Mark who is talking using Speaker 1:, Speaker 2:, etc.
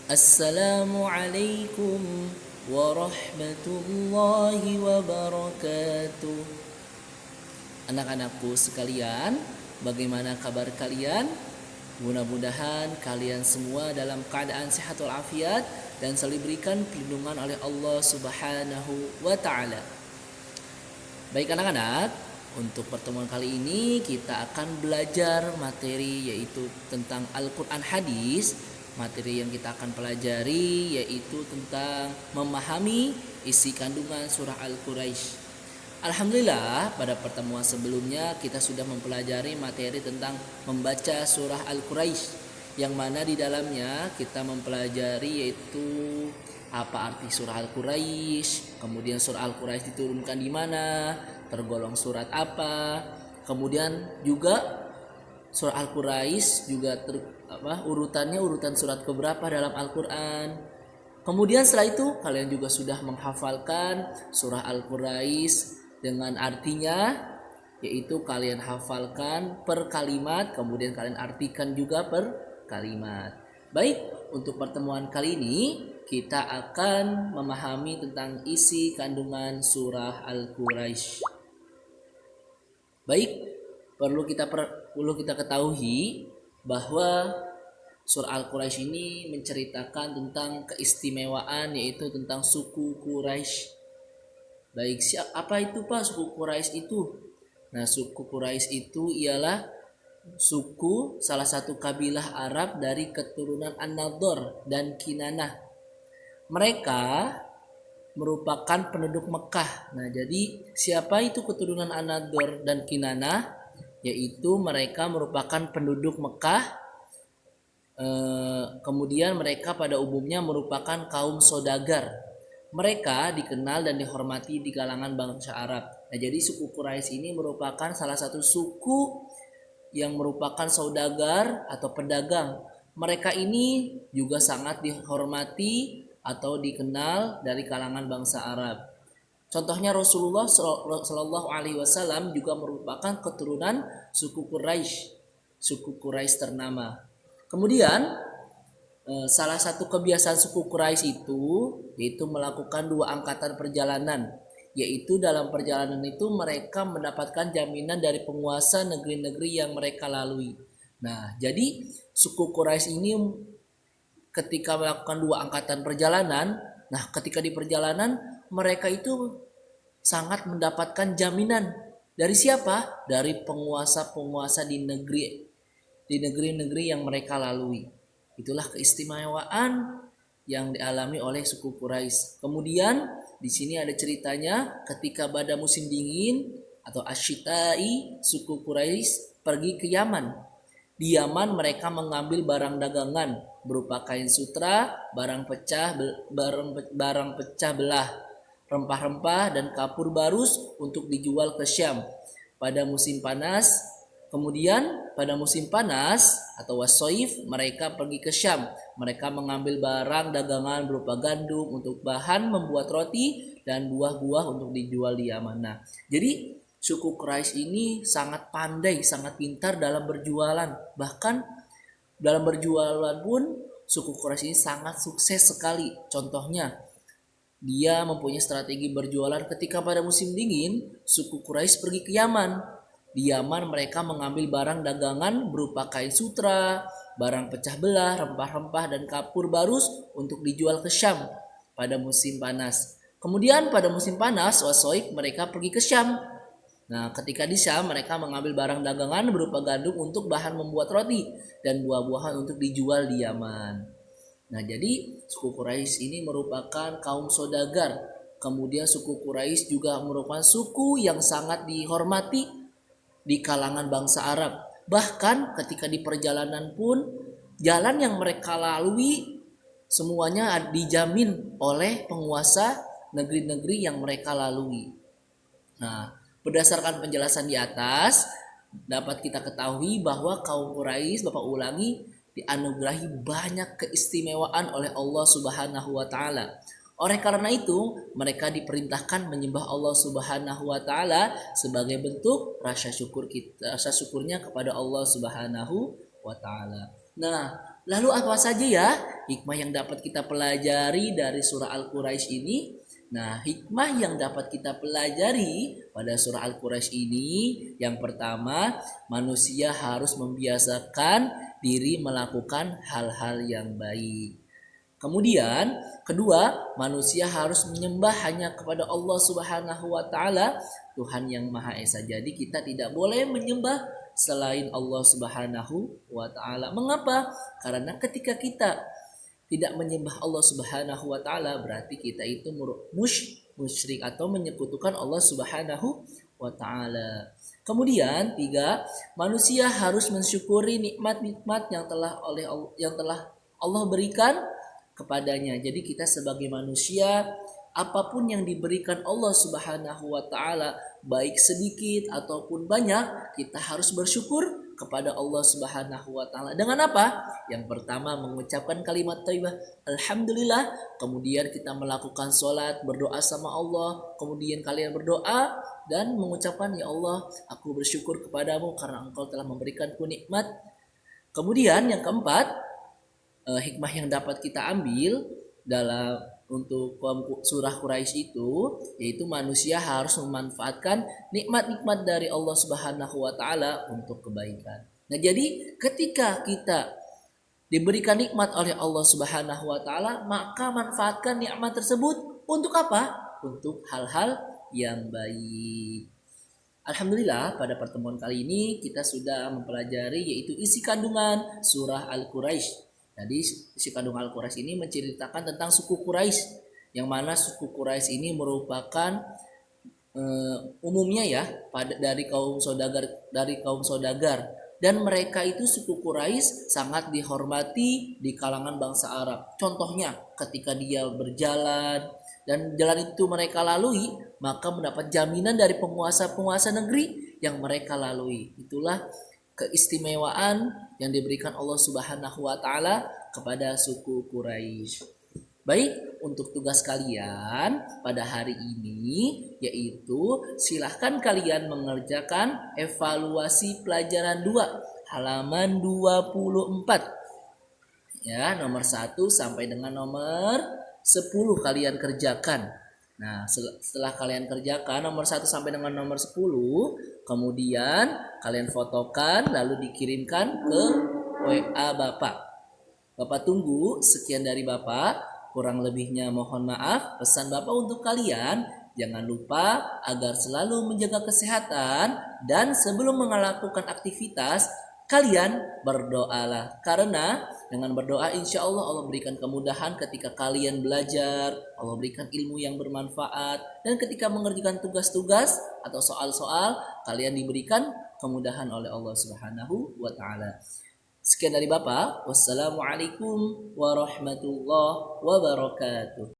Speaker 1: Assalamualaikum warahmatullahi wabarakatuh. Anak-anakku sekalian, bagaimana kabar kalian? Mudah-mudahan kalian semua dalam keadaan sehat walafiat dan selalu diberikan perlindungan oleh Allah Subhanahu wa taala. Baik anak-anak, untuk pertemuan kali ini kita akan belajar materi yaitu tentang Al-Quran Hadis. Materi yang kita akan pelajari yaitu tentang memahami isi kandungan surah Al-Quraisy. Alhamdulillah pada pertemuan sebelumnya kita sudah mempelajari materi tentang membaca surah Al-Quraisy, yang mana di dalamnya kita mempelajari yaitu apa arti surah Al-Quraisy, kemudian surah Al-Quraisy diturunkan di mana, tergolong surat apa, kemudian juga surah Al-Quraisy juga urutannya urutan surat keberapa dalam Al-Qur'an. Kemudian setelah itu kalian juga sudah menghafalkan surah Al-Quraisy dengan artinya, yaitu kalian hafalkan per kalimat, kemudian kalian artikan juga per kalimat. Baik, untuk pertemuan kali ini kita akan memahami tentang isi kandungan surah Al-Quraisy. Baik, perlu kita ketahui bahwa surah Al-Quraisy ini menceritakan tentang keistimewaan, yaitu tentang suku Quraisy. Baik, apa itu Pak suku Quraisy itu? Nah, suku Quraisy itu ialah suku salah satu kabilah Arab dari keturunan An-Nadhr dan Kinanah. Mereka merupakan penduduk Mekah. Nah, jadi siapa itu keturunan An-Nadhr dan Kinanah? Yaitu mereka merupakan penduduk Mekah. Kemudian mereka pada umumnya merupakan kaum saudagar. Mereka dikenal dan dihormati di kalangan bangsa Arab. Nah, jadi suku Quraisy ini merupakan salah satu suku yang merupakan saudagar atau pedagang. Mereka ini juga sangat dihormati atau dikenal dari kalangan bangsa Arab. Contohnya Rasulullah Shallallahu Alaihi Wasallam juga merupakan keturunan suku Quraisy ternama. Kemudian salah satu kebiasaan suku Quraisy itu yaitu melakukan 2 angkatan perjalanan, yaitu dalam perjalanan itu mereka mendapatkan jaminan dari penguasa negeri-negeri yang mereka lalui. Nah, jadi suku Quraisy ini ketika melakukan 2 angkatan perjalanan, nah ketika di perjalanan mereka itu sangat mendapatkan jaminan dari siapa? Dari penguasa-penguasa di negeri-negeri yang mereka lalui. Itulah keistimewaan yang dialami oleh suku Quraisy. Kemudian di sini ada ceritanya ketika pada musim dingin atau asyita'i, suku Quraisy pergi ke Yaman. Di Yaman mereka mengambil barang dagangan berupa kain sutra, barang pecah belah, rempah-rempah dan kapur barus untuk dijual ke Syam pada musim panas. Kemudian pada musim panas atau wasoif mereka pergi ke Syam. Mereka mengambil barang dagangan berupa gandum untuk bahan membuat roti dan buah-buah untuk dijual di Yaman. Nah, jadi suku Quraisy ini sangat pandai, sangat pintar dalam berjualan. Bahkan dalam berjualan pun suku Quraisy ini sangat sukses sekali. Contohnya, dia mempunyai strategi berjualan ketika pada musim dingin, suku Quraisy pergi ke Yaman. Di Yaman mereka mengambil barang dagangan berupa kain sutra, barang pecah belah, rempah-rempah dan kapur barus untuk dijual ke Syam pada musim panas. Kemudian pada musim panas, wasoik mereka pergi ke Syam. Nah, ketika di Syam mereka mengambil barang dagangan berupa gandum untuk bahan membuat roti dan buah-buahan untuk dijual di Yaman. Nah, jadi suku Quraisy ini merupakan kaum saudagar. Kemudian suku Quraisy juga merupakan suku yang sangat dihormati di kalangan bangsa Arab. Bahkan ketika di perjalanan pun jalan yang mereka lalui semuanya dijamin oleh penguasa negeri-negeri yang mereka lalui. Nah, berdasarkan penjelasan di atas dapat kita ketahui bahwa kaum Quraisy, Bapak ulangi, dianugerahi banyak keistimewaan oleh Allah Subhanahu wa taala. Oleh karena itu, mereka diperintahkan menyembah Allah Subhanahu wa taala sebagai bentuk rasa syukurnya kepada Allah Subhanahu wa taala. Nah, Lalu apa saja ya hikmah yang dapat kita pelajari dari surah Al-Quraisy ini? Nah, hikmah yang dapat kita pelajari pada surah Al-Quraisy ini yang pertama, manusia harus membiasakan diri melakukan hal-hal yang baik. Kemudian, kedua, manusia harus menyembah hanya kepada Allah Subhanahu wa taala, Tuhan yang Maha Esa. Jadi kita tidak boleh menyembah selain Allah Subhanahu wa taala. Mengapa? Karena ketika kita tidak menyembah Allah Subhanahu wa taala, berarti kita itu musyrik atau menyekutukan Allah Subhanahu wa taala. Kemudian tiga, manusia harus mensyukuri nikmat-nikmat yang telah Allah berikan kepadanya. Jadi kita sebagai manusia, apapun yang diberikan Allah Subhanahu wa taala, baik sedikit ataupun banyak, kita harus bersyukur kepada Allah Subhanahu wa taala. Dengan apa? Yang pertama, mengucapkan kalimat thayyibah alhamdulillah, kemudian kita melakukan sholat, berdoa sama Allah, kemudian kalian berdoa dan mengucapkan, ya Allah, aku bersyukur kepadamu karena Engkau telah memberikanku nikmat. Kemudian yang keempat, hikmah yang dapat kita ambil dalam untuk surah Quraisy itu, yaitu manusia harus memanfaatkan nikmat-nikmat dari Allah Subhanahu wa taala untuk kebaikan. Nah, jadi ketika kita diberikan nikmat oleh Allah Subhanahu wa taala, maka manfaatkan nikmat tersebut untuk apa? Untuk hal-hal yang baik. Alhamdulillah, pada pertemuan kali ini kita sudah mempelajari yaitu isi kandungan surah Al-Quraisy. Jadi isi kandungan Al-Quraisy ini menceritakan tentang suku Quraisy, yang mana suku Quraisy ini merupakan umumnya ya dari kaum saudagar, dan mereka itu suku Quraisy sangat dihormati di kalangan bangsa Arab. Contohnya ketika dia berjalan dan jalan itu mereka lalui, maka mendapat jaminan dari penguasa-penguasa negeri yang mereka lalui. Itulah keistimewaan yang diberikan Allah Subhanahu wa taala kepada suku Quraisy. Baik, untuk tugas kalian pada hari ini yaitu silahkan kalian mengerjakan evaluasi pelajaran 2 halaman 24. Ya, nomor 1 sampai dengan nomor 10 kalian kerjakan. Nah, setelah kalian kerjakan nomor 1 sampai dengan nomor 10, kemudian kalian fotokan lalu dikirimkan ke WA Bapak. Bapak tunggu sekian dari Bapak. Kurang lebihnya mohon maaf. Pesan Bapak untuk kalian, jangan lupa agar selalu menjaga kesehatan dan sebelum melakukan aktivitas kalian berdoalah, karena dengan berdoa insya Allah Allah berikan kemudahan ketika kalian belajar, Allah berikan ilmu yang bermanfaat, dan ketika mengerjakan tugas-tugas atau soal-soal kalian diberikan kemudahan oleh Allah Subhanahu wa taala. Sekian dari Bapak. Wassalamualaikum warahmatullahi wabarakatuh.